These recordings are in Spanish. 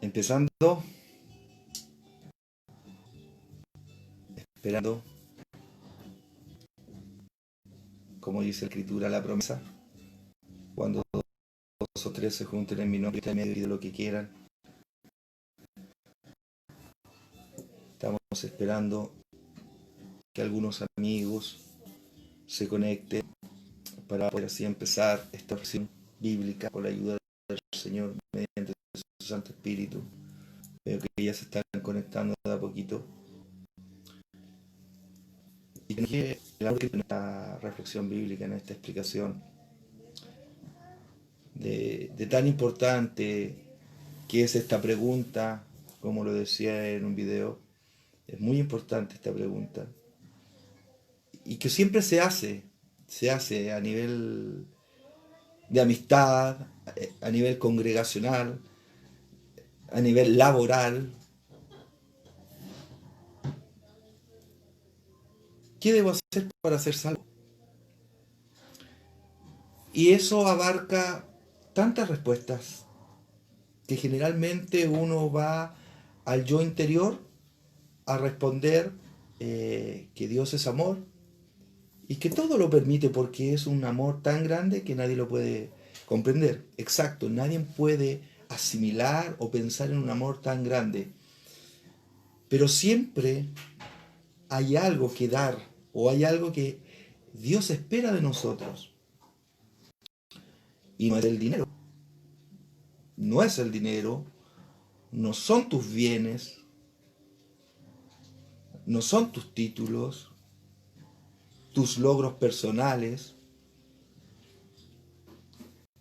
Empezando, esperando, como dice la escritura, la promesa, cuando dos o tres se junten en mi nombre, en medio de lo que quieran. Estamos esperando que algunos amigos se conecten para poder así empezar esta lección bíblica con la ayuda del Señor mediante su Santo Espíritu. Veo que ya se están conectando de a poquito. Y que en esta reflexión bíblica, en esta explicación de tan importante que es esta pregunta, como lo decía en un video, es muy importante esta pregunta. Y que siempre se hace a nivel de amistad, a nivel congregacional, a nivel laboral. ¿Qué debo hacer para ser salvo? Y eso abarca tantas respuestas que generalmente uno va al yo interior a responder que Dios es amor y que todo lo permite porque es un amor tan grande que nadie lo puede comprender. Exacto, nadie puede asimilar o pensar en un amor tan grande. Pero siempre hay algo que dar o hay algo que Dios espera de nosotros. Y no es el dinero. No es el dinero, no son tus bienes, no son tus títulos, tus logros personales.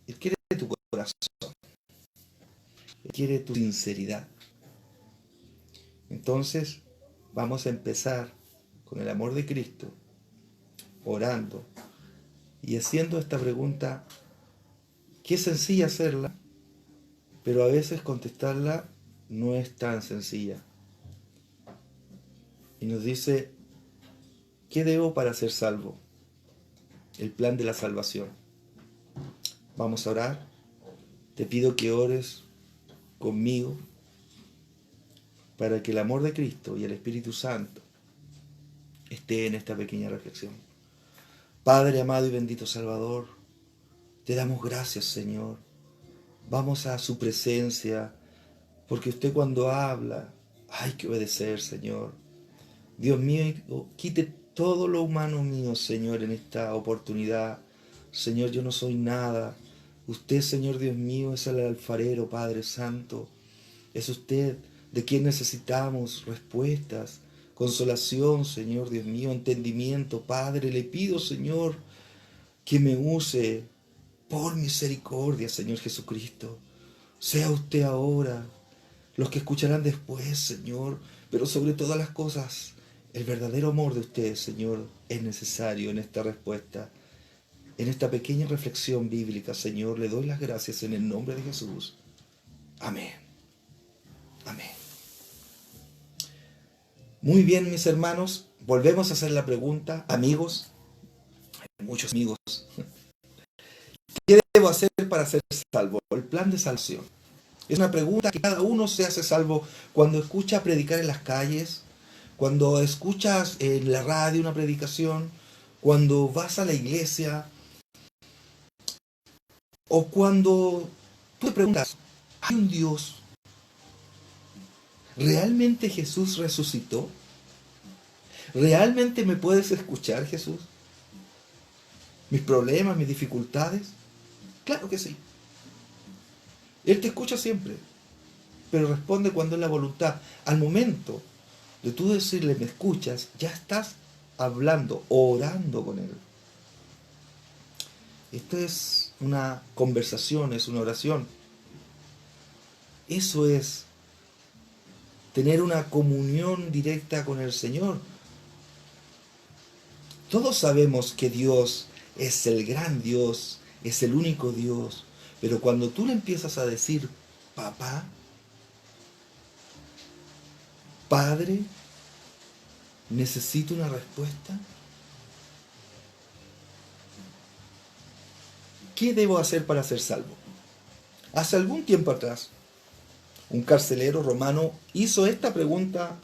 Él quiere tu corazón, Él quiere tu sinceridad. Entonces, vamos a empezar con el amor de Cristo, orando y haciendo esta pregunta, que es sencilla hacerla, pero a veces contestarla no es tan sencilla. Y nos dice, ¿qué debo para ser salvo? El plan de la salvación. Vamos a orar. Te pido que ores conmigo para que el amor de Cristo y el Espíritu Santo esté en esta pequeña reflexión. Padre amado y bendito Salvador, te damos gracias, Señor. Vamos a su presencia, porque usted cuando habla, hay que obedecer, Señor. Dios mío, quite todo lo humano mío, Señor, en esta oportunidad. Señor, yo no soy nada. Usted, Señor Dios mío, es el alfarero, Padre Santo. Es usted de quien necesitamos respuestas, consolación, Señor Dios mío, entendimiento. Padre, le pido, Señor, que me use por misericordia, Señor Jesucristo. Sea usted ahora, los que escucharán después, Señor, pero sobre todas las cosas, el verdadero amor de usted, Señor, es necesario en esta respuesta. En esta pequeña reflexión bíblica, Señor, le doy las gracias en el nombre de Jesús. Amén. Amén. Muy bien, mis hermanos, volvemos a hacer la pregunta. Amigos, hay muchos amigos. ¿Qué debo hacer para ser salvo? El plan de salvación. Es una pregunta que cada uno se hace salvo cuando escucha predicar en las calles, cuando escuchas en la radio una predicación, cuando vas a la iglesia, o cuando tú te preguntas, ¿hay un Dios? ¿Realmente Jesús resucitó? ¿Realmente me puedes escuchar, Jesús? ¿Mis problemas, mis dificultades? Claro que sí. Él te escucha siempre, pero responde cuando es la voluntad. Al momento de tú decirle, me escuchas, ya estás hablando, orando con Él. Esto es una conversación, es una oración. Eso es tener una comunión directa con el Señor. Todos sabemos que Dios es el gran Dios, es el único Dios, pero cuando tú le empiezas a decir, papá, padre, necesito una respuesta, ¿qué debo hacer para ser salvo? Hace algún tiempo atrás, un carcelero romano, hizo esta pregunta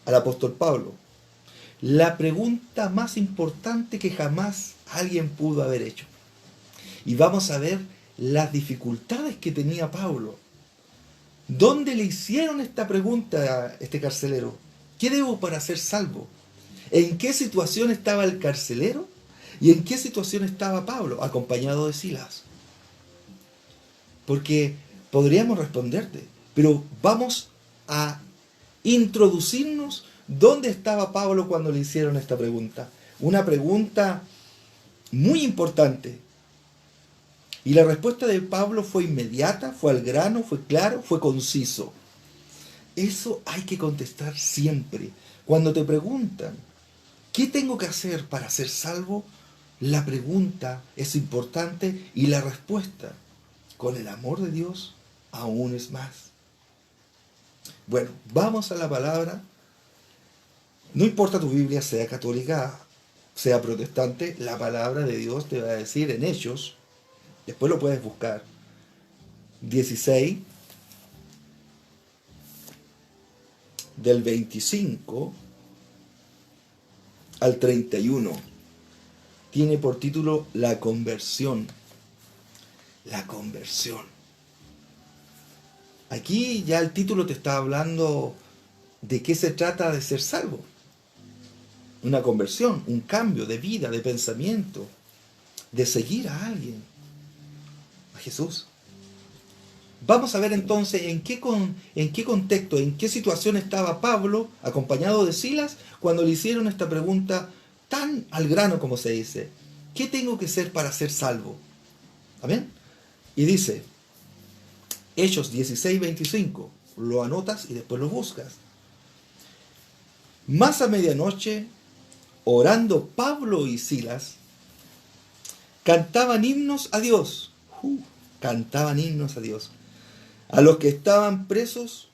al apóstol Pablo. La pregunta más importante que jamás alguien pudo haber hecho. Y vamos a ver las dificultades que tenía Pablo. ¿Dónde le hicieron esta pregunta a este carcelero? ¿Qué debo para ser salvo? ¿En qué situación estaba el carcelero? ¿Y en qué situación estaba Pablo, acompañado de Silas? Porque podríamos responderte, pero vamos a introducirnos dónde estaba Pablo cuando le hicieron esta pregunta. Una pregunta muy importante. Y la respuesta de Pablo fue inmediata, fue al grano, fue claro, fue conciso. Eso hay que contestar siempre. Cuando te preguntan, ¿qué tengo que hacer para ser salvo? La pregunta es importante y la respuesta, con el amor de Dios, aún es más. Bueno, vamos a la palabra. No importa tu Biblia sea católica, sea protestante, la palabra de Dios te va a decir en Hechos, después lo puedes buscar, 16, del 25 al 31. Tiene por título la conversión. La conversión. Aquí ya el título te está hablando de qué se trata de ser salvo. Una conversión, un cambio de vida, de pensamiento, de seguir a alguien, a Jesús. Vamos a ver entonces en qué contexto, en qué situación estaba Pablo, acompañado de Silas, cuando le hicieron esta pregunta tan al grano como se dice. ¿Qué tengo que ser para ser salvo? ¿Amén? Y dice, Hechos 16:25, lo anotas y después lo buscas. Más a medianoche, orando Pablo y Silas, cantaban himnos a Dios. Cantaban himnos a Dios. A los que estaban presos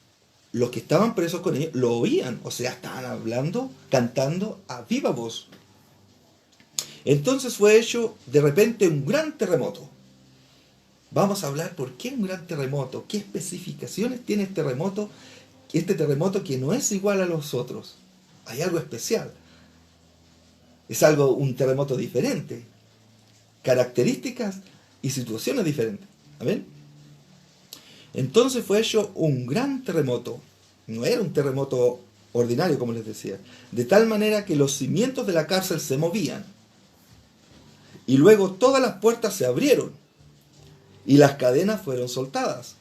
con ellos, lo oían, o sea, estaban hablando, cantando a viva voz. Entonces fue hecho de repente un gran terremoto. Vamos a hablar por qué un gran terremoto, qué especificaciones tiene este terremoto que no es igual a los otros. Hay algo especial. Es un terremoto diferente. Características y situaciones diferentes. ¿Amén? Entonces fue hecho un gran terremoto. No era un terremoto ordinario, como les decía. De tal manera que los cimientos de la cárcel se movían. Y luego todas las puertas se abrieron. Y las cadenas fueron soltadas.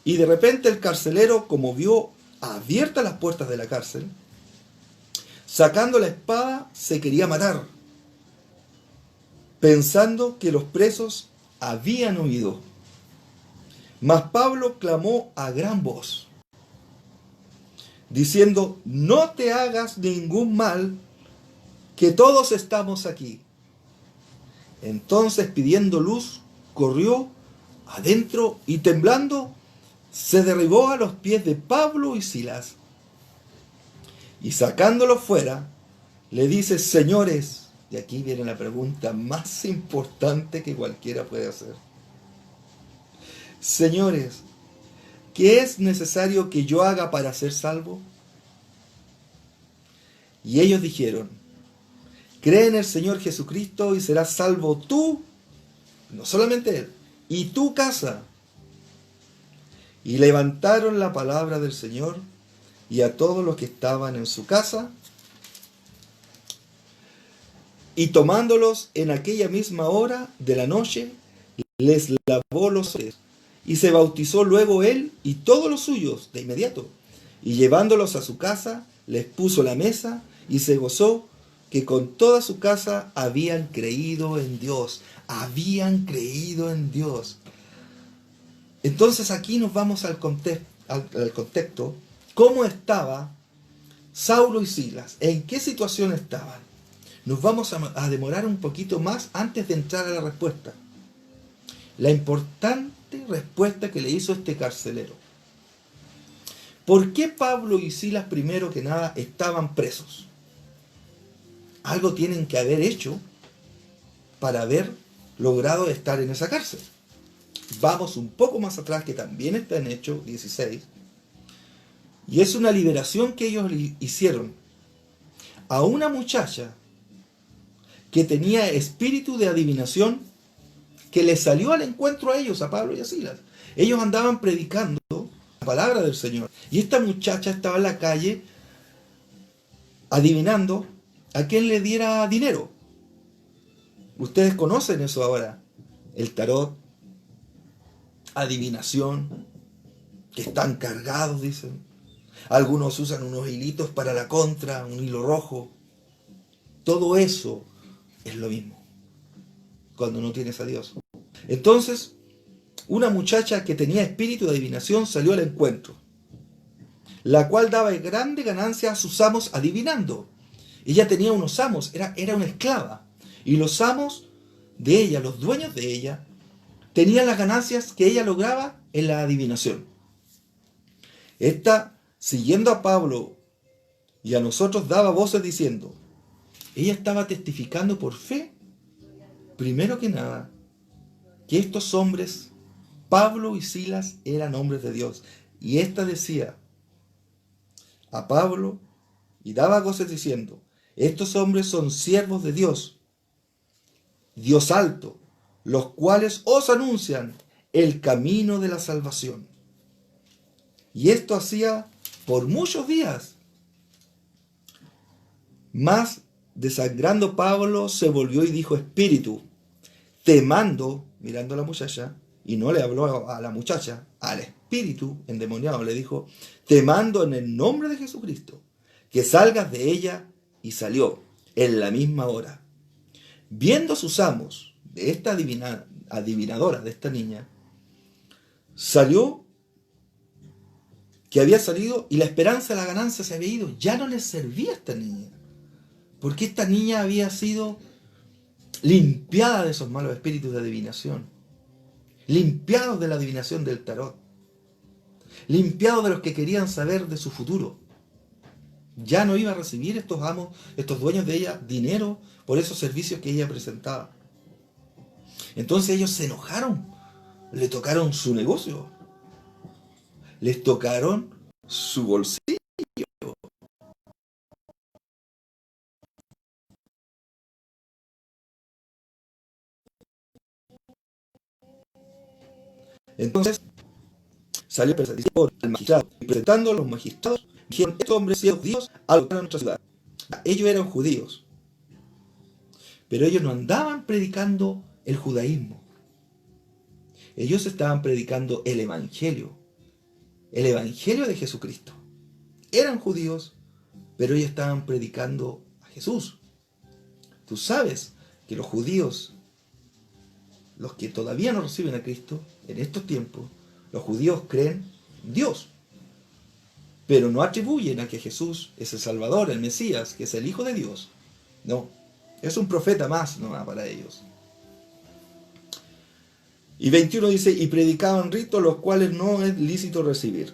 Y de repente el carcelero, como vio abiertas las puertas de la cárcel, sacando la espada, se quería matar, pensando que los presos habían huido. Mas Pablo clamó a gran voz, diciendo, no te hagas ningún mal, que todos estamos aquí. Entonces, pidiendo luz, corrió adentro y temblando, se derribó a los pies de Pablo y Silas. Y sacándolos fuera, le dice, señores, y aquí viene la pregunta más importante que cualquiera puede hacer. Señores, ¿qué es necesario que yo haga para ser salvo? Y ellos dijeron, cree en el Señor Jesucristo y serás salvo tú, no solamente él, y tu casa. Y levantaron la palabra del Señor y a todos los que estaban en su casa, y tomándolos en aquella misma hora de la noche, les lavó los pies, y se bautizó luego él y todos los suyos de inmediato, y llevándolos a su casa, les puso la mesa, y se gozó que con toda su casa habían creído en Dios. Habían creído en Dios. Entonces aquí nos vamos al contexto. ¿Cómo estaba Saulo y Silas? ¿En qué situación estaban? Nos vamos a demorar un poquito más antes de entrar a la respuesta. La importante respuesta que le hizo este carcelero. ¿Por qué Pablo y Silas, primero que nada, estaban presos? Algo tienen que haber hecho para haber logrado estar en esa cárcel. vamos un poco más atrás, que también está en Hechos 16, y es una liberación que ellos hicieron a una muchacha que tenía espíritu de adivinación, que le salió al encuentro a ellos, a Pablo y a Silas. Ellos andaban predicando la palabra del Señor, y esta muchacha estaba en la calle adivinando a quién le diera dinero. Ustedes conocen eso ahora, el tarot, adivinación, que están cargados, dicen. Algunos usan unos hilitos para la contra, un hilo rojo. Todo eso es lo mismo cuando no tienes a Dios. Entonces, una muchacha que tenía espíritu de adivinación salió al encuentro, la cual daba grande ganancia a sus amos adivinando. Ella tenía unos amos, era una esclava, y los amos de ella, los dueños de ella, tenían las ganancias que ella lograba en la adivinación. Esta, siguiendo a Pablo y a nosotros, daba voces diciendo, ella estaba testificando por fe, primero que nada, que estos hombres, Pablo y Silas, eran hombres de Dios. Y esta decía a Pablo y daba voces diciendo, estos hombres son siervos de Dios, Dios alto, los cuales os anuncian el camino de la salvación. Y esto hacía por muchos días. Mas, desangrando Pablo, se volvió y dijo, espíritu, te mando, mirando a la muchacha, y no le habló a la muchacha, al espíritu endemoniado le dijo, te mando en el nombre de Jesucristo, que salgas de ella, y salió en la misma hora. Viendo sus amos de esta adivinadora, de esta niña, salió que había salido, y la esperanza de la ganancia se había ido. Ya no les servía a esta niña, porque esta niña había sido limpiada de esos malos espíritus de adivinación, limpiados de la adivinación del tarot, limpiados de los que querían saber de su futuro. Ya no iba a recibir estos amos, estos dueños de ella, dinero por esos servicios que ella presentaba. Entonces ellos se enojaron, le tocaron su negocio, les tocaron su bolsillo. Entonces salió por el magistrado, y presentando a los magistrados, dijeron, estos hombres y Dios a nuestra ciudad. Ellos eran judíos, pero ellos no andaban predicando el judaísmo. Ellos estaban predicando el evangelio de Jesucristo. Eran judíos, pero ellos estaban predicando a Jesús. Tú sabes que los judíos, los que todavía no reciben a Cristo, en estos tiempos, los judíos creen en Dios, pero no atribuyen a que Jesús es el Salvador, el Mesías, que es el Hijo de Dios. No, es un profeta más, no para ellos. Y 21 dice, y predicaban ritos los cuales no es lícito recibir,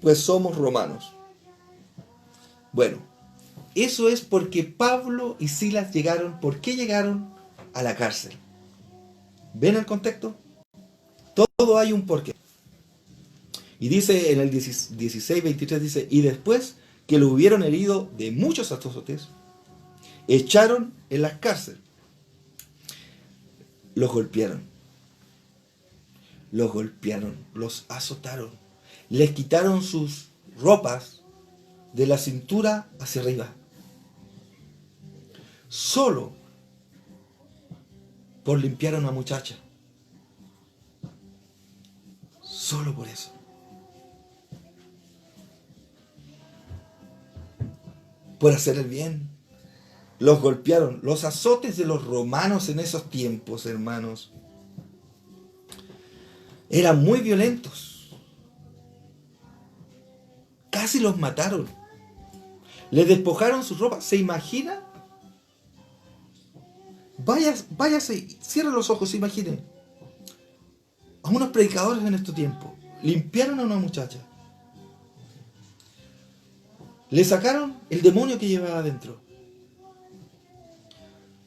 pues somos romanos. Bueno, eso es porque Pablo y Silas llegaron. ¿Por qué llegaron a la cárcel? ¿Ven el contexto? Todo hay un porqué. Y dice en el 16, 23, dice, y después que lo hubieron herido de muchos azotes, echaron en las cárceles. Los golpearon, los azotaron, les quitaron sus ropas de la cintura hacia arriba. Solo por limpiar a una muchacha. Solo por eso. Por hacer el bien. Los golpearon. Los azotes de los romanos en esos tiempos, hermanos, eran muy violentos. Casi los mataron. Les despojaron sus ropas. ¿Se imagina? Váyase, cierre los ojos, imaginen. A unos predicadores en estos tiempos. Limpiaron a una muchacha. Le sacaron el demonio que llevaba adentro.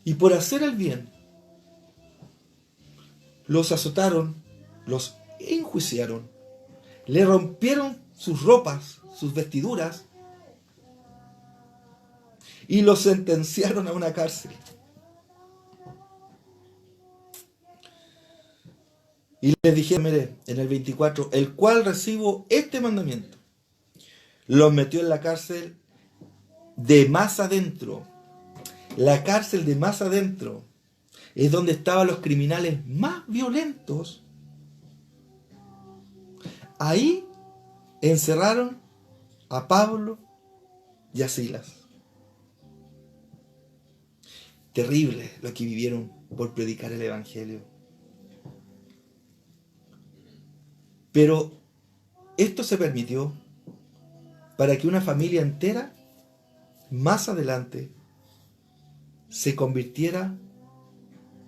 Y por hacer el bien, los azotaron, los enjuiciaron, le rompieron sus ropas, sus vestiduras, y los sentenciaron a una cárcel. Y les dijeron, mire, en el 24, el cual recibo este mandamiento. Los metió en la cárcel de más adentro. La cárcel de más adentro es donde estaban los criminales más violentos. Ahí encerraron a Pablo y a Silas. Terrible lo que vivieron por predicar el Evangelio. Pero esto se permitió para que una familia entera, más adelante, se convirtiera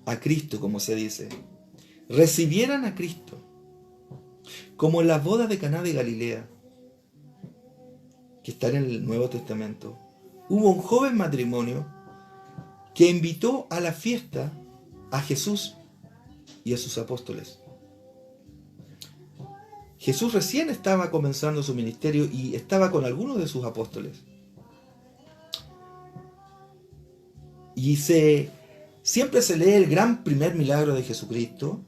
a Cristo, como se dice. Recibieran a Cristo, como en las bodas de Caná de Galilea, que están en el Nuevo Testamento. Hubo un joven matrimonio que invitó a la fiesta a Jesús y a sus apóstoles. Jesús recién estaba comenzando su ministerio y estaba con algunos de sus apóstoles. Y siempre se lee el gran primer milagro de Jesucristo,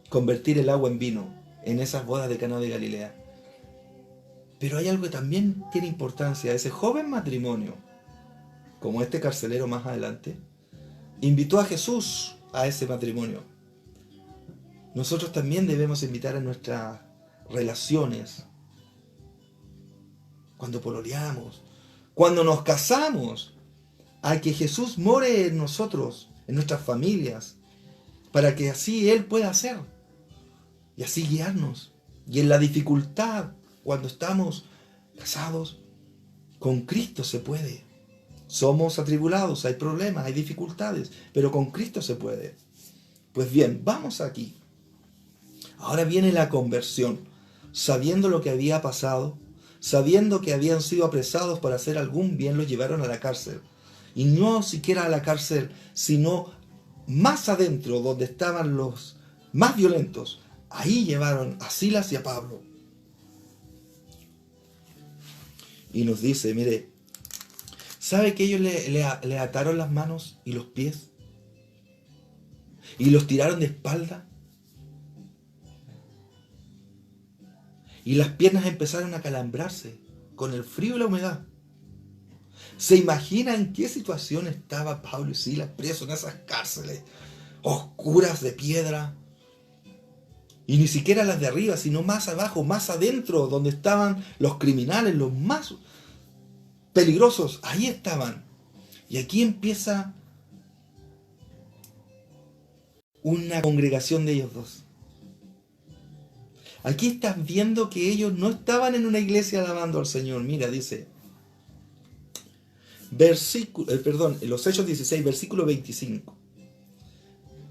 convertir el agua en vino en esas bodas de Caná de Galilea. Pero hay algo que también tiene importancia. Ese joven matrimonio, como este carcelero más adelante, invitó a Jesús a ese matrimonio. Nosotros también debemos invitar a nuestras relaciones, cuando pololeamos, cuando nos casamos, a que Jesús more en nosotros, en nuestras familias, para que así Él pueda hacer y así guiarnos. Y en la dificultad, cuando estamos casados, con Cristo se puede. Somos atribulados, hay problemas, hay dificultades, pero con Cristo se puede. Pues bien, vamos aquí. Ahora viene la conversión, sabiendo lo que había pasado, sabiendo que habían sido apresados para hacer algún bien, los llevaron a la cárcel. Y no siquiera a la cárcel, sino más adentro, donde estaban los más violentos. Ahí llevaron a Silas y a Pablo. Y nos dice, mire, ¿sabe que ellos le ataron las manos y los pies? Y los tiraron de espalda. Y las piernas empezaron a calambrarse con el frío y la humedad. ¿Se imagina en qué situación estaba Pablo y Silas presos en esas cárceles oscuras de piedra? Y ni siquiera las de arriba, sino más abajo, más adentro, donde estaban los criminales, los más peligrosos. Ahí estaban. Y aquí empieza una congregación de ellos dos. Aquí estás viendo que ellos no estaban en una iglesia alabando al Señor. Mira, dice, los Hechos 16, versículo 25.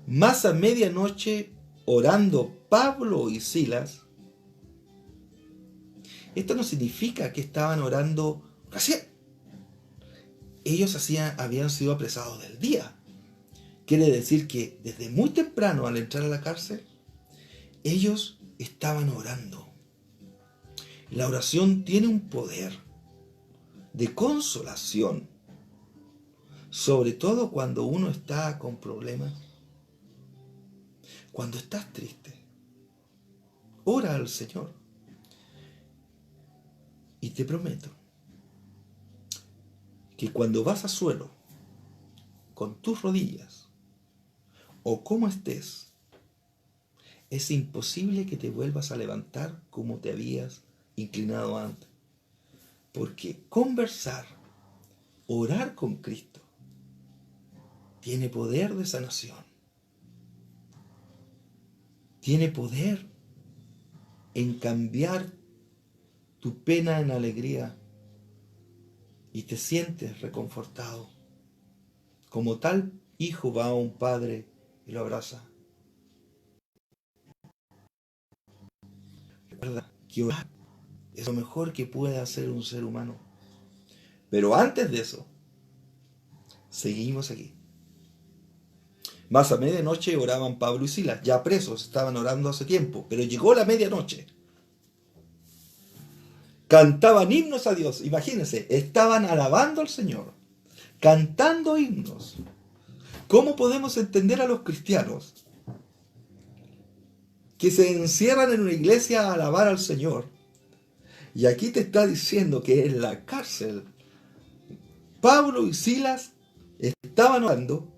Más a medianoche, orando Pablo y Silas. Esto no significa que estaban orando recién. Ellos habían sido apresados del día. Quiere decir que desde muy temprano, al entrar a la cárcel, ellos estaban orando. La oración tiene un poder de consolación, sobre todo cuando uno está con problemas, cuando estás triste. Ora al Señor. Y te prometo que cuando vas a suelo, con tus rodillas, o como estés, es imposible que te vuelvas a levantar como te habías inclinado antes. Porque conversar, orar con Cristo, tiene poder de sanación. Tiene poder en cambiar tu pena en alegría y te sientes reconfortado. Como tal hijo va a un padre y lo abraza. Recuerda que orar es lo mejor que puede hacer un ser humano. Pero antes de eso, seguimos aquí. Más a medianoche oraban Pablo y Silas, ya presos, estaban orando hace tiempo, pero llegó la medianoche. Cantaban himnos a Dios, imagínense, estaban alabando al Señor, cantando himnos. ¿Cómo podemos entender a los cristianos que se encierran en una iglesia a alabar al Señor? Y aquí te está diciendo que en la cárcel Pablo y Silas estaban orando.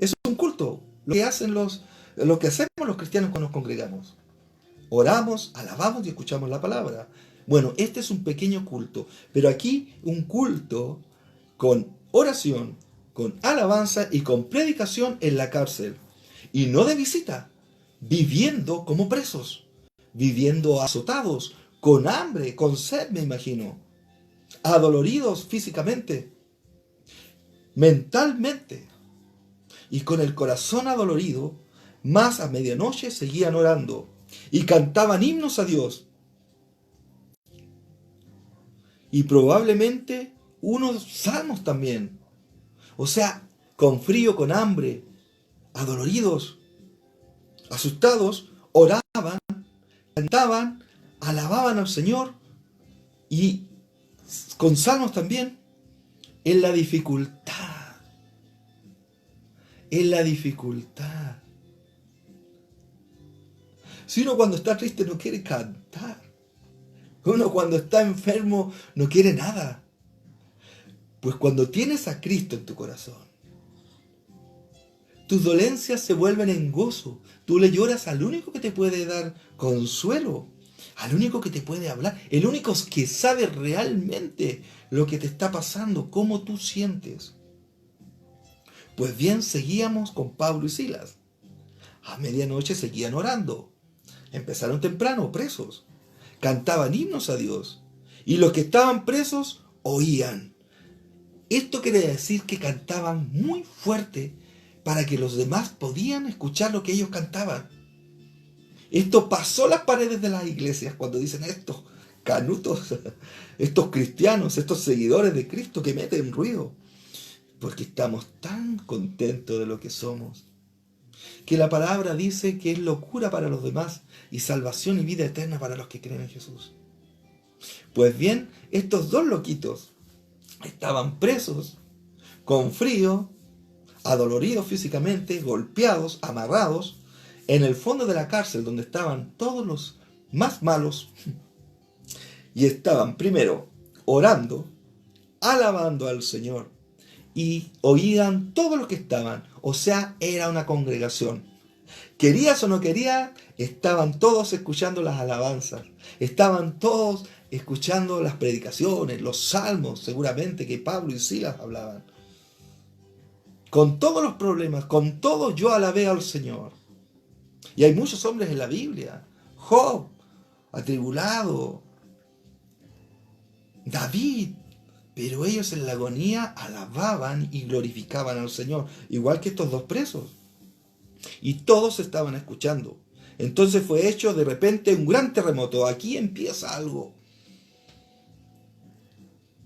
Eso es un culto, lo que hacemos los cristianos cuando nos congregamos. Oramos, alabamos y escuchamos la palabra. Bueno, este es un pequeño culto, pero aquí un culto con oración, con alabanza y con predicación en la cárcel. Y no de visita, viviendo como presos, viviendo azotados, con hambre, con sed, me imagino, adoloridos físicamente, mentalmente, y con el corazón adolorido, más a medianoche seguían orando y cantaban himnos a Dios. Y probablemente unos salmos también. O sea, con frío, con hambre, adoloridos, asustados, oraban, cantaban, alababan al Señor y con salmos también en la dificultad. En la dificultad. Si uno cuando está triste no quiere cantar. Uno cuando está enfermo no quiere nada. Pues cuando tienes a Cristo en tu corazón, tus dolencias se vuelven en gozo. Tú le lloras al único que te puede dar consuelo, al único que te puede hablar, el único que sabe realmente lo que te está pasando, cómo tú sientes. Pues bien, seguíamos con Pablo y Silas. A medianoche seguían orando. Empezaron temprano, presos. Cantaban himnos a Dios. Y los que estaban presos oían. Esto quiere decir que cantaban muy fuerte para que los demás podían escuchar lo que ellos cantaban. Esto pasó las paredes de las iglesias cuando dicen estos canutos, estos cristianos, estos seguidores de Cristo que meten ruido. Porque estamos tan contentos de lo que somos, que la palabra dice que es locura para los demás y salvación y vida eterna para los que creen en Jesús. Pues bien, estos dos loquitos estaban presos, con frío, adoloridos físicamente, golpeados, amarrados, en el fondo de la cárcel donde estaban todos los más malos, y estaban primero orando, alabando al Señor, y oían todos los que estaban, o sea, era una congregación. Querías o no querías, estaban todos escuchando las alabanzas, estaban todos escuchando las predicaciones, los salmos, seguramente que Pablo y Silas hablaban. Con todos los problemas, con todo yo alabé al Señor. Y hay muchos hombres en la Biblia. Job, atribulado, David, pero ellos en la agonía alababan y glorificaban al Señor, igual que estos dos presos. Y todos estaban escuchando. Entonces fue hecho de repente un gran terremoto. Aquí empieza algo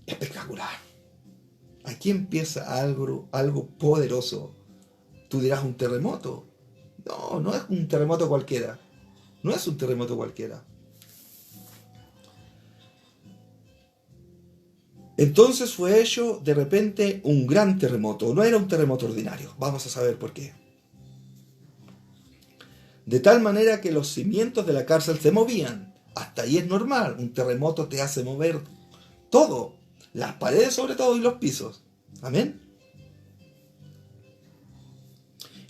espectacular. Aquí empieza algo poderoso. Tú dirás, ¿un terremoto? No, no es un terremoto cualquiera. No es un terremoto cualquiera. Entonces fue hecho de repente un gran terremoto. No era un terremoto ordinario. Vamos a saber por qué. De tal manera que los cimientos de la cárcel se movían. Hasta ahí es normal. Un terremoto te hace mover todo. Las paredes sobre todo y los pisos. Amén.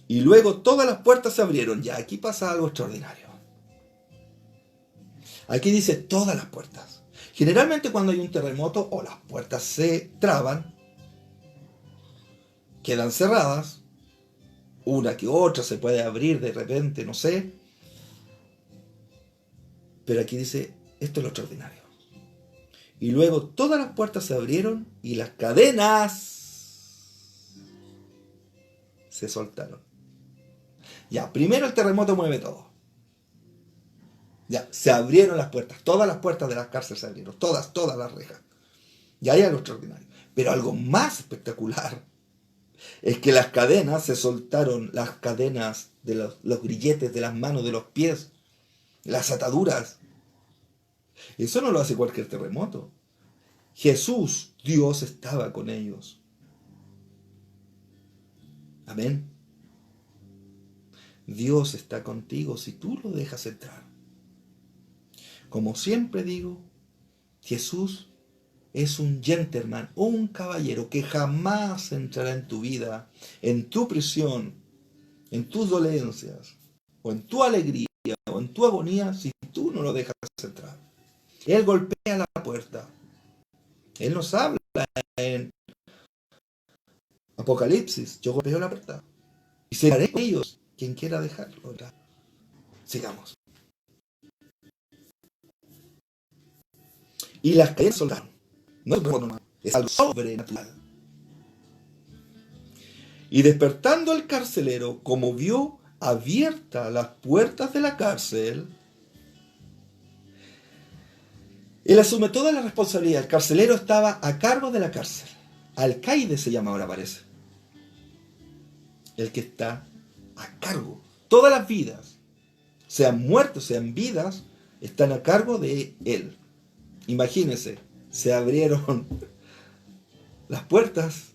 Y luego todas las puertas se abrieron. Ya, aquí pasa algo extraordinario. Aquí dice todas las puertas. Generalmente cuando hay un terremoto o las puertas se traban, quedan cerradas, una que otra se puede abrir de repente, no sé. Pero aquí dice, esto es lo extraordinario. Y luego todas las puertas se abrieron y las cadenas se soltaron. Ya, primero el terremoto mueve todo. Ya, se abrieron las puertas, todas las puertas de la cárcel se abrieron, todas las rejas. Ya hay algo extraordinario. Pero algo más espectacular Es que las cadenas se soltaron, las cadenas de los grilletes de las manos, de los pies, las ataduras. Eso no lo hace cualquier terremoto. Jesús, Dios, estaba con ellos. Amén. Dios está contigo si tú lo dejas entrar. Como siempre digo, Jesús es un gentleman o un caballero que jamás entrará en tu vida, en tu prisión, en tus dolencias, o en tu alegría, o en tu agonía, si tú no lo dejas entrar. Él golpea la puerta. Él nos habla en Apocalipsis. Yo golpeo la puerta. Y cerraré con ellos quien quiera dejarlo entrar. Sigamos. Y las cadenas soltaron. No es normal, es algo sobrenatural. Y despertando el carcelero, como vio abiertas las puertas de la cárcel, él asume toda la responsabilidad. El carcelero estaba a cargo de la cárcel. Alcaide se llama ahora, parece. El que está a cargo. Todas las vidas, sean muertos, sean vidas, están a cargo de él. Imagínense, se abrieron las puertas,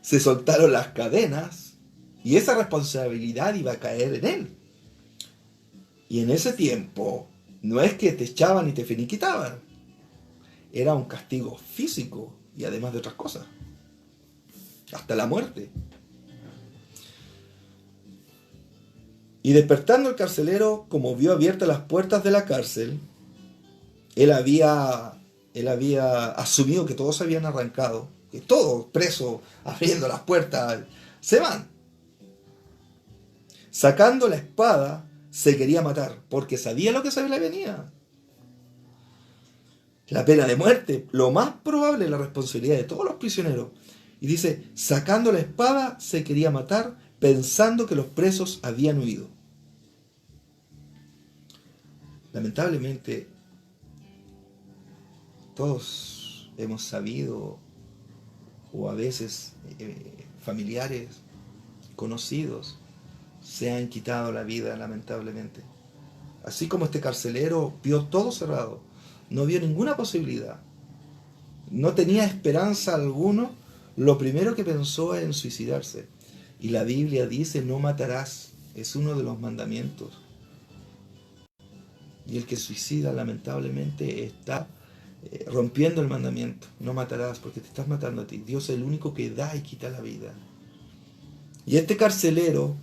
se soltaron las cadenas y esa responsabilidad iba a caer en él. Y en ese tiempo no es que te echaban y te finiquitaban, era un castigo físico y además de otras cosas, hasta la muerte. Y despertando el carcelero, como vio abiertas las puertas de la cárcel, él había asumido que todos se habían arrancado, que todos presos, abriendo las puertas, se van. Sacando la espada, se quería matar, porque sabía lo que se le venía. La pena de muerte, lo más probable, la responsabilidad de todos los prisioneros. Y dice, sacando la espada, se quería matar, pensando que los presos habían huido. Lamentablemente, todos hemos sabido, o a veces familiares, conocidos, se han quitado la vida, lamentablemente. Así como este carcelero vio todo cerrado, no vio ninguna posibilidad, no tenía esperanza alguna, lo primero que pensó es en suicidarse. Y la Biblia dice, no matarás, es uno de los mandamientos. Y el que suicida, lamentablemente, está rompiendo el mandamiento. No matarás porque te estás matando a ti. Dios es el único que da y quita la vida. Y este carcelero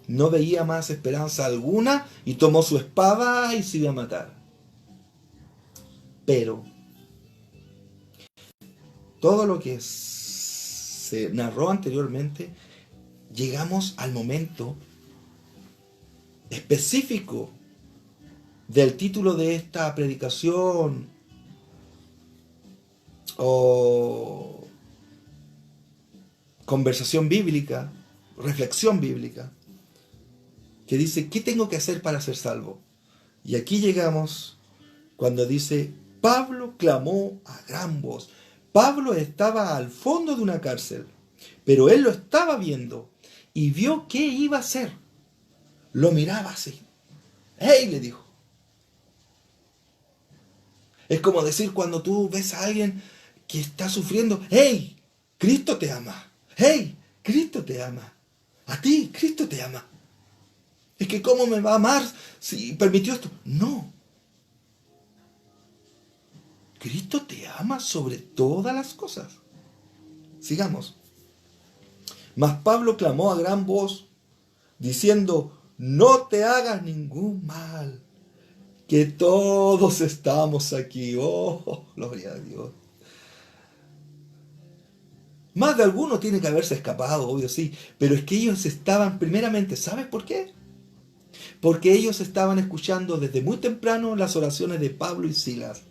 no veía más esperanza alguna y tomó su espada y se iba a matar. Pero todo lo que se narró anteriormente, llegamos al momento específico del título de esta predicación o conversación bíblica, reflexión bíblica, que dice, ¿qué tengo que hacer para ser salvo? Y aquí llegamos cuando dice, Pablo clamó a gran voz. Pablo estaba al fondo de una cárcel, pero él lo estaba viendo y vio qué iba a hacer. Lo miraba así. ¡Hey!, le dijo. Es como decir cuando tú ves a alguien que está sufriendo, ¡hey! Cristo te ama. ¡Hey! Cristo te ama. A ti, Cristo te ama. Es que ¿cómo me va a amar si permitió esto? No. Cristo te ama sobre todas las cosas. Sigamos. Mas Pablo clamó a gran voz, diciendo, no te hagas ningún mal, que todos estamos aquí. Oh, gloria a Dios. Más de alguno tiene que haberse escapado, obvio sí, pero es que ellos estaban primeramente, ¿sabes por qué? Porque ellos estaban escuchando desde muy temprano las oraciones de Pablo y Silas.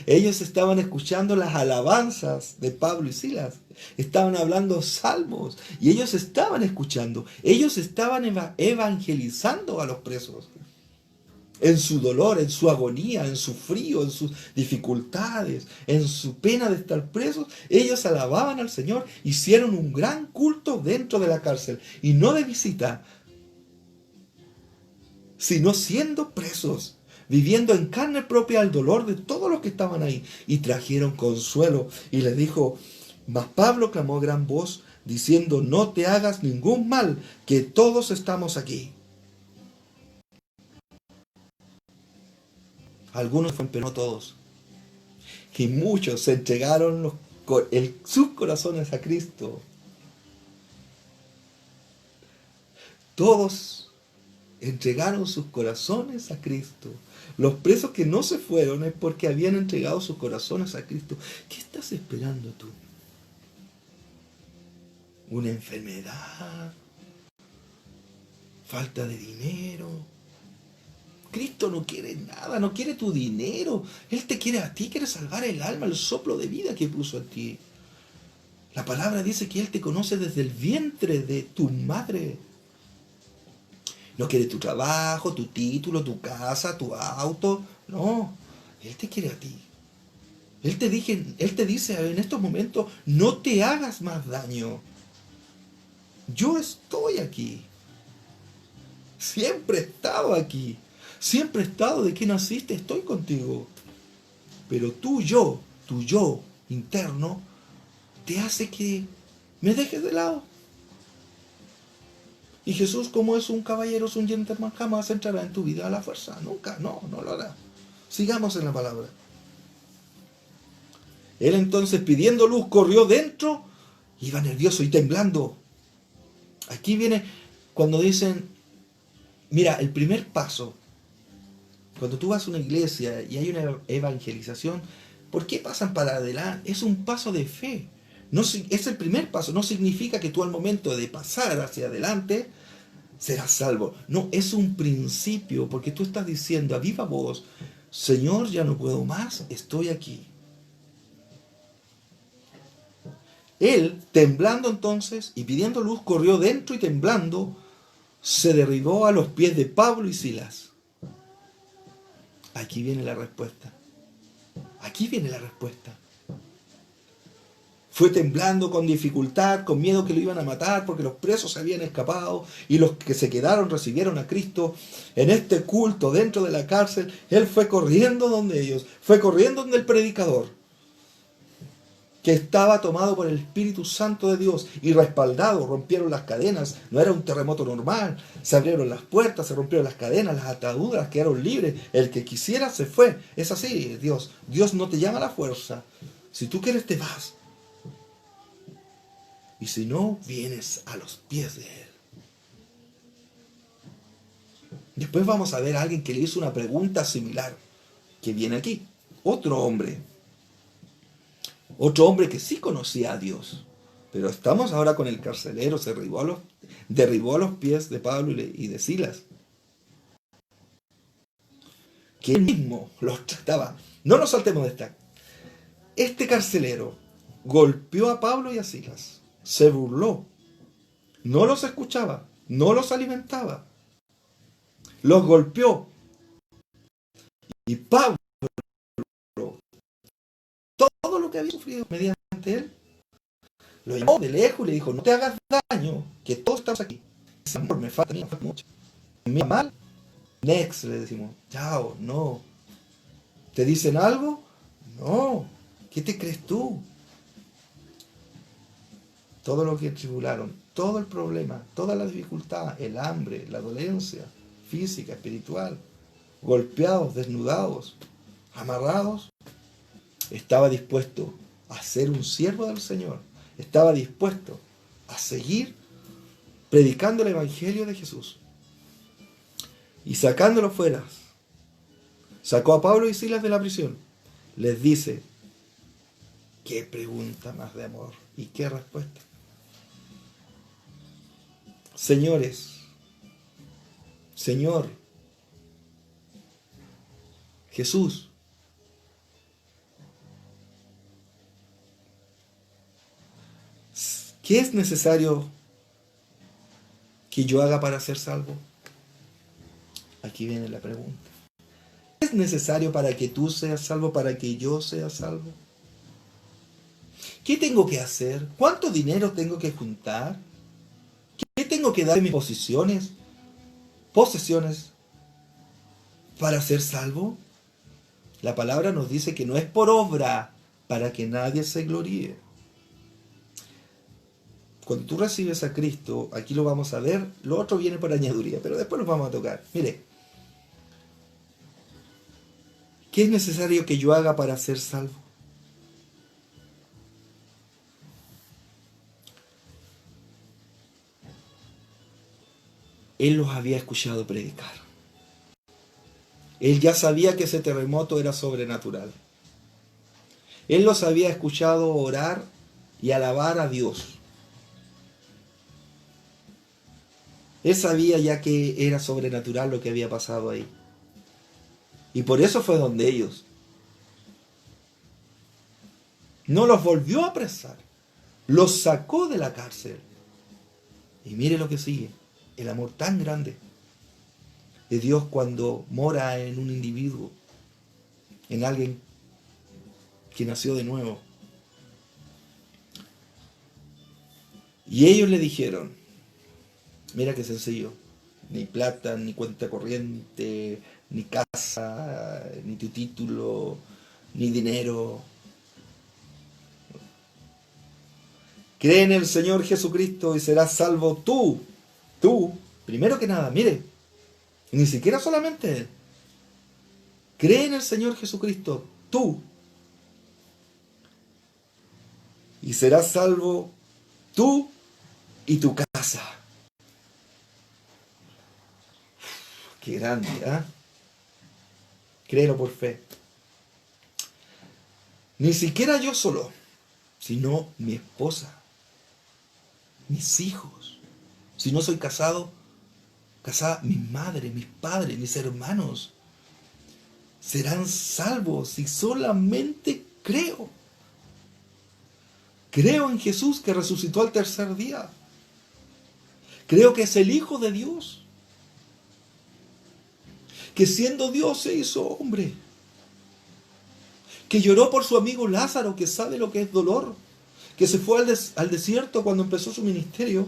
Ellos estaban escuchando las alabanzas de Pablo y Silas. Estaban hablando salmos y ellos estaban escuchando. Ellos estaban evangelizando a los presos. en su dolor, en su agonía, en su frío, en sus dificultades, en su pena de estar presos, ellos alababan al Señor, hicieron un gran culto dentro de la cárcel, y no de visita, sino siendo presos, viviendo en carne propia el dolor de todos los que estaban ahí, y trajeron consuelo. Y les dijo, mas Pablo clamó a gran voz, diciendo, no te hagas ningún mal, que todos estamos aquí. Algunos fueron, pero no todos. Y muchos se entregaron sus corazones a Cristo. Todos entregaron sus corazones a Cristo. Los presos que no se fueron es porque habían entregado sus corazones a Cristo. ¿Qué estás esperando tú? ¿Una enfermedad? ¿Falta de dinero? Cristo no quiere nada, no quiere tu dinero. Él te quiere a ti, quiere salvar el alma, el soplo de vida que puso en ti. La palabra dice que Él te conoce desde el vientre de tu madre. No quiere tu trabajo, tu título, tu casa, tu auto. No, Él te quiere a ti. Él te dice en estos momentos, no te hagas más daño. Yo estoy aquí. Siempre he estado aquí. Siempre he estado de que naciste, estoy contigo. Pero tu yo interno, te hace que me dejes de lado. Y Jesús, como es un caballero, es un gentleman, jamás entrará en tu vida a la fuerza. Nunca, no lo hará. Sigamos en la palabra. Él entonces, pidiendo luz, corrió dentro, iba nervioso y temblando. Aquí viene cuando dicen, mira, el primer paso, cuando tú vas a una iglesia y hay una evangelización, ¿por qué pasan para adelante? Es un paso de fe. No, es el primer paso. No significa que tú al momento de pasar hacia adelante serás salvo. No, es un principio, porque tú estás diciendo a viva voz, Señor, ya no puedo más, estoy aquí. Él, temblando entonces y pidiendo luz, corrió dentro y temblando, se derribó a los pies de Pablo y Silas. Aquí viene la respuesta. Aquí viene la respuesta. Fue temblando con dificultad, con miedo que lo iban a matar, porque los presos se habían escapado y los que se quedaron recibieron a Cristo en este culto dentro de la cárcel. Él fue corriendo donde ellos, fue corriendo donde el predicador, que estaba tomado por el Espíritu Santo de Dios y respaldado. Rompieron las cadenas, no era un terremoto normal, se abrieron las puertas, se rompieron las cadenas, las ataduras quedaron libres, el que quisiera se fue. Es así, Dios no te llama a la fuerza. Si tú quieres te vas, y si no, vienes a los pies de Él. Después vamos a ver a alguien que le hizo una pregunta similar, que viene aquí, otro hombre que sí conocía a Dios. Pero estamos ahora con el carcelero, se derribó a los pies de Pablo y de Silas, que él mismo los trataba. No nos saltemos de esta. Este carcelero golpeó a Pablo y a Silas, se burló, no los escuchaba, no los alimentaba, los golpeó. Y Pablo, todo lo que había sufrido mediante él, lo llamó de lejos y le dijo, no te hagas daño, que todos estamos aquí. Ese amor me falta mucho. Me mal, next, le decimos, chao, no. ¿Te dicen algo? No. ¿Qué te crees tú? Todo lo que tribularon, todo el problema, toda la dificultad, el hambre, la dolencia física, espiritual, golpeados, desnudados, amarrados, estaba dispuesto a ser un siervo del Señor, estaba dispuesto a seguir predicando el Evangelio de Jesús. Y sacándolo fuera, sacó a Pablo y Silas de la prisión, les dice, qué pregunta más de amor y qué respuesta. Señores, Señor, Jesús, ¿qué es necesario que yo haga para ser salvo? Aquí viene la pregunta. es necesario para que tú seas salvo, para que yo sea salvo? ¿Qué tengo que hacer? ¿Cuánto dinero tengo que juntar? ¿Qué tengo que dar de mis posesiones para ser salvo? La palabra nos dice que no es por obra para que nadie se gloríe. Cuando tú recibes a Cristo, aquí lo vamos a ver, lo otro viene por añadiduría, pero después lo vamos a tocar. Mire, ¿qué es necesario que yo haga para ser salvo? Él los había escuchado predicar. Él ya sabía que ese terremoto era sobrenatural. Él los había escuchado orar y alabar a Dios. Él sabía ya que era sobrenatural lo que había pasado ahí. Y por eso fue donde ellos. No los volvió a apresar. Los sacó de la cárcel. Y mire lo que sigue. El amor tan grande de Dios cuando mora en un individuo, en alguien que nació de nuevo. Y ellos le dijeron, mira qué sencillo, ni plata, ni cuenta corriente, ni casa, ni tu título, ni dinero. Cree en el Señor Jesucristo y serás salvo tú, primero que nada, mire, ni siquiera solamente Él. Cree en el Señor Jesucristo, tú, y serás salvo tú y tu casa. Qué grande, ¿ah? Créelo por fe. Ni siquiera yo solo, sino mi esposa, mis hijos. Si no soy casada, mi madre, mis padres, mis hermanos serán salvos si solamente creo. Creo en Jesús que resucitó al tercer día. Creo que es el Hijo de Dios, que siendo Dios se hizo hombre, que lloró por su amigo Lázaro, que sabe lo que es dolor, que se fue al desierto cuando empezó su ministerio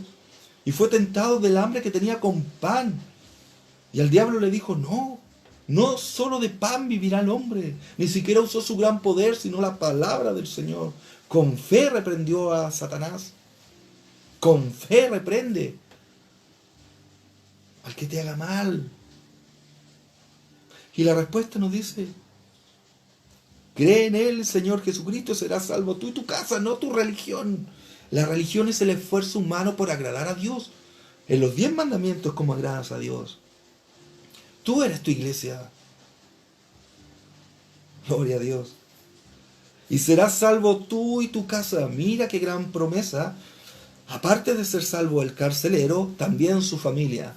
y fue tentado del hambre que tenía con pan. Y al diablo le dijo, no solo de pan vivirá el hombre. Ni siquiera usó su gran poder, sino la palabra del Señor. Con fe reprendió a Satanás. Con fe reprende al que te haga mal. Y la respuesta nos dice, cree en Él, Señor Jesucristo, serás salvo tú y tu casa, no tu religión. La religión es el esfuerzo humano por agradar a Dios. En los 10 mandamientos, ¿cómo agradas a Dios? Tú eres tu iglesia. Gloria a Dios. Y serás salvo tú y tu casa. Mira qué gran promesa. Aparte de ser salvo el carcelero, también su familia.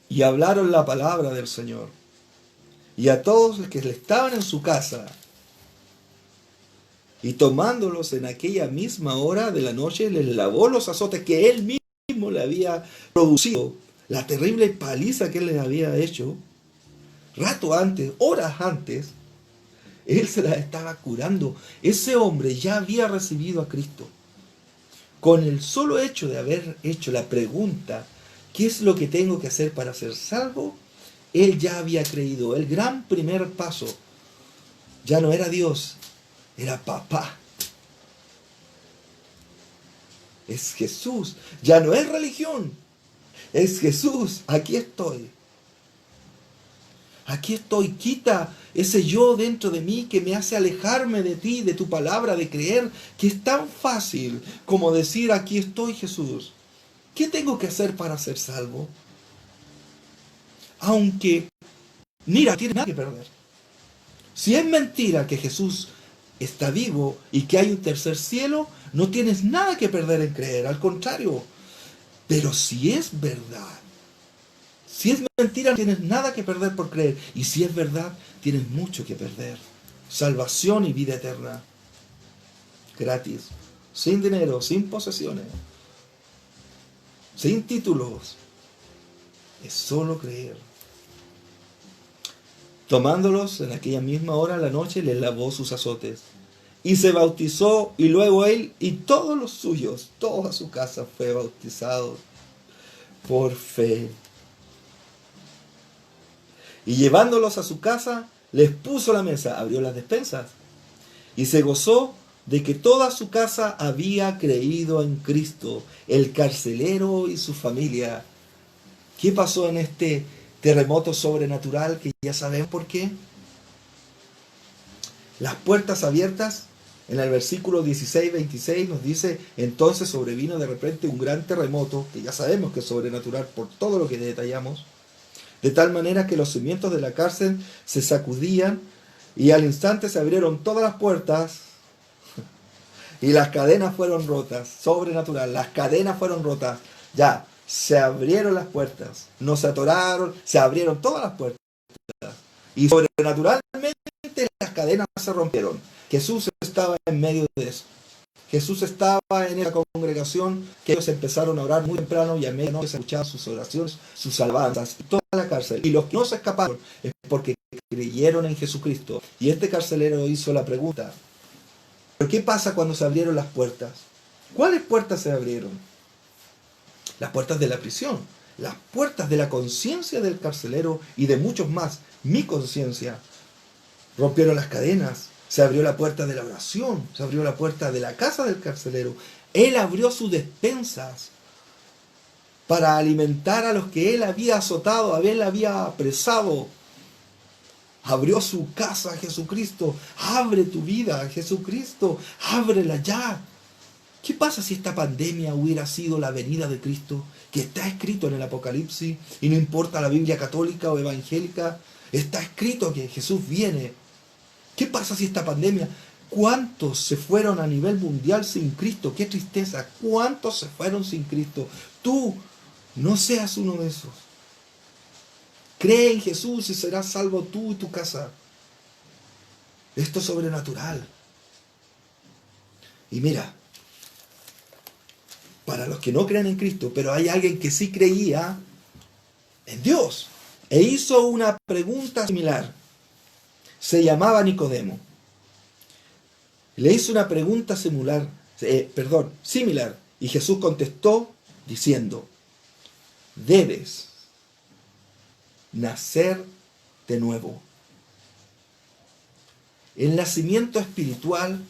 Y hablaron la palabra del Señor. Y a todos los que estaban en su casa, y tomándolos en aquella misma hora de la noche, les lavó los azotes que él mismo le había producido, la terrible paliza que él les había hecho, rato antes, horas antes, él se la estaba curando. Ese hombre ya había recibido a Cristo. Con el solo hecho de haber hecho la pregunta, ¿qué es lo que tengo que hacer para ser salvo? Él ya había creído. El gran primer paso ya no era Dios, era papá. Es Jesús. Ya no es religión, es Jesús. Aquí estoy. Aquí estoy. Quita ese yo dentro de mí que me hace alejarme de ti, de tu palabra, de creer, que es tan fácil como decir, aquí estoy, Jesús. ¿Qué tengo que hacer para ser salvo? Aunque, mira, no tienes nada que perder. Si es mentira que Jesús está vivo y que hay un tercer cielo, no tienes nada que perder en creer, al contrario. Pero si es verdad, si es mentira, no tienes nada que perder por creer. Y si es verdad, tienes mucho que perder. Salvación y vida eterna. Gratis. Sin dinero, sin posesiones. Sin títulos. Es solo creer. Tomándolos en aquella misma hora, la noche, les lavó sus azotes. Y se bautizó, y luego él y todos los suyos, toda su casa fue bautizado por fe. Y llevándolos a su casa, les puso la mesa, abrió las despensas, y se gozó de que toda su casa había creído en Cristo, el carcelero y su familia. ¿Qué pasó en este terremoto sobrenatural que ya sabemos por qué? Las puertas abiertas, en el versículo 16-26 nos dice, entonces sobrevino de repente un gran terremoto, que ya sabemos que es sobrenatural por todo lo que detallamos, de tal manera que los cimientos de la cárcel se sacudían y al instante se abrieron todas las puertas y las cadenas fueron rotas. Sobrenatural, las cadenas fueron rotas. Ya, se abrieron las puertas, no se atoraron, se abrieron todas las puertas. Y sobrenaturalmente las cadenas se rompieron. Jesús estaba en medio de eso. Jesús estaba en esa congregación que ellos empezaron a orar muy temprano y a medianoche se escuchaban sus oraciones, sus alabanzas, y toda la cárcel. Y los que no se escaparon es porque creyeron en Jesucristo. Y este carcelero hizo la pregunta, ¿pero qué pasa cuando se abrieron las puertas? ¿Cuáles puertas se abrieron? Las puertas de la prisión, las puertas de la conciencia del carcelero y de muchos más. Mi conciencia. Rompieron las cadenas. Se abrió la puerta de la oración, se abrió la puerta de la casa del carcelero. Él abrió sus despensas para alimentar a los que él había azotado, él había apresado. Abrió su casa a Jesucristo. Abre tu vida a Jesucristo. Ábrela ya. ¿Qué pasa si esta pandemia hubiera sido la venida de Cristo, que está escrito en el Apocalipsis, y no importa la Biblia católica o evangélica, está escrito que Jesús viene? ¿Qué pasa si esta pandemia? ¿Cuántos se fueron a nivel mundial sin Cristo? ¡Qué tristeza! ¿Cuántos se fueron sin Cristo? Tú no seas uno de esos. Cree en Jesús y serás salvo tú y tu casa. Esto es sobrenatural. Y mira, para los que no creen en Cristo, pero hay alguien que sí creía en Dios e hizo una pregunta similar. Se llamaba Nicodemo. Le hizo una pregunta similar, y Jesús contestó diciendo, debes nacer de nuevo. El nacimiento espiritual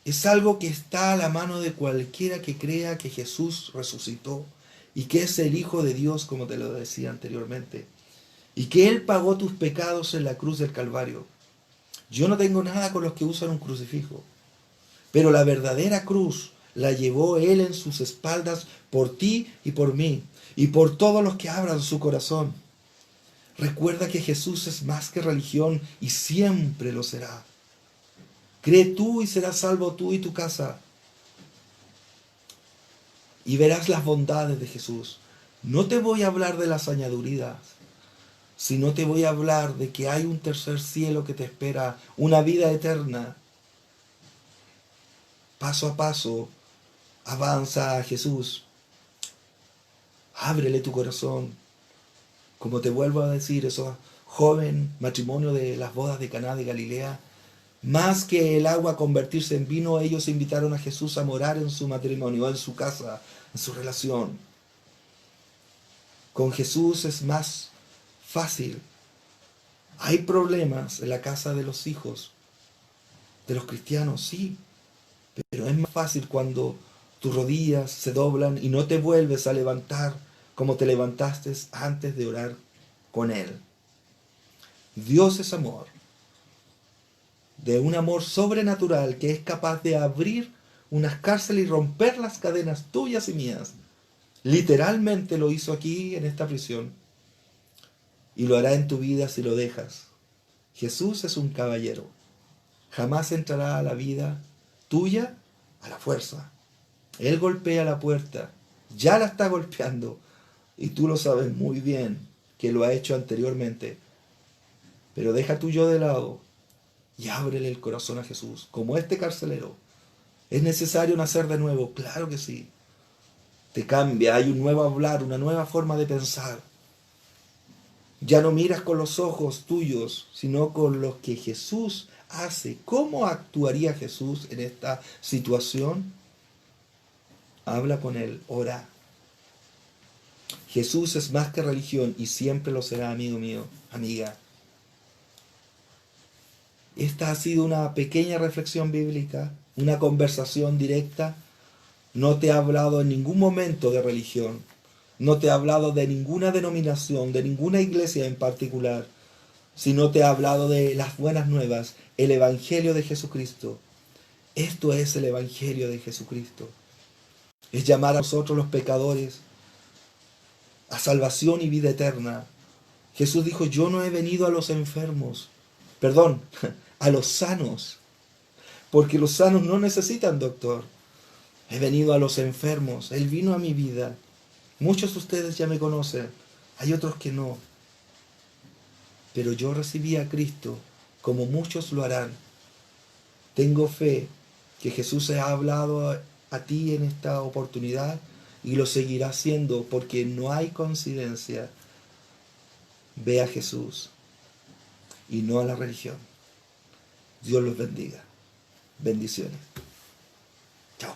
es algo que está a la mano de cualquiera que crea que Jesús resucitó y que es el Hijo de Dios, como te lo decía anteriormente, y que Él pagó tus pecados en la cruz del Calvario. Yo no tengo nada con los que usan un crucifijo, pero la verdadera cruz la llevó Él en sus espaldas por ti y por mí, y por todos los que abran su corazón. Recuerda que Jesús es más que religión y siempre lo será. Cree tú y serás salvo tú y tu casa. Y verás las bondades de Jesús. No te voy a hablar de las añadidurías, sino te voy a hablar de que hay un tercer cielo que te espera, una vida eterna. Paso a paso, avanza a Jesús. Ábrele tu corazón. Como te vuelvo a decir, eso joven matrimonio de las bodas de Caná de Galilea, más que el agua convertirse en vino, ellos invitaron a Jesús a morar en su matrimonio, en su casa, en su relación. Con Jesús es más fácil. Hay problemas en la casa de los hijos, de los cristianos, sí, pero es más fácil cuando tus rodillas se doblan y no te vuelves a levantar como te levantaste antes de orar con Él. Dios es amor, de un amor sobrenatural que es capaz de abrir unas cárceles y romper las cadenas tuyas y mías. Literalmente lo hizo aquí en esta prisión y lo hará en tu vida si lo dejas. Jesús es un caballero. Jamás entrará a la vida tuya a la fuerza. Él golpea la puerta, ya la está golpeando y tú lo sabes muy bien que lo ha hecho anteriormente. Pero deja tu yo de lado y ábrele el corazón a Jesús, como este carcelero. ¿Es necesario nacer de nuevo? Claro que sí. Te cambia, hay un nuevo hablar, una nueva forma de pensar. Ya no miras con los ojos tuyos, sino con los que Jesús hace. ¿Cómo actuaría Jesús en esta situación? Habla con Él, ora. Jesús es más que religión y siempre lo será, amigo mío, amiga. Esta ha sido una pequeña reflexión bíblica, una conversación directa. No te ha hablado en ningún momento de religión. No te ha hablado de ninguna denominación, de ninguna iglesia en particular, sino te ha hablado de las buenas nuevas, el Evangelio de Jesucristo. Esto es el Evangelio de Jesucristo. Es llamar a nosotros los pecadores a salvación y vida eterna. Jesús dijo, yo no he venido a los enfermos, perdón, a los sanos, porque los sanos no necesitan doctor. He venido a los enfermos. Él vino a mi vida. Muchos de ustedes ya me conocen, hay otros que no. Pero yo recibí a Cristo, como muchos lo harán. Tengo fe que Jesús se ha hablado a ti en esta oportunidad y lo seguirá haciendo porque no hay coincidencia. Ve a Jesús y no a la religión. Dios los bendiga. Bendiciones. Chao.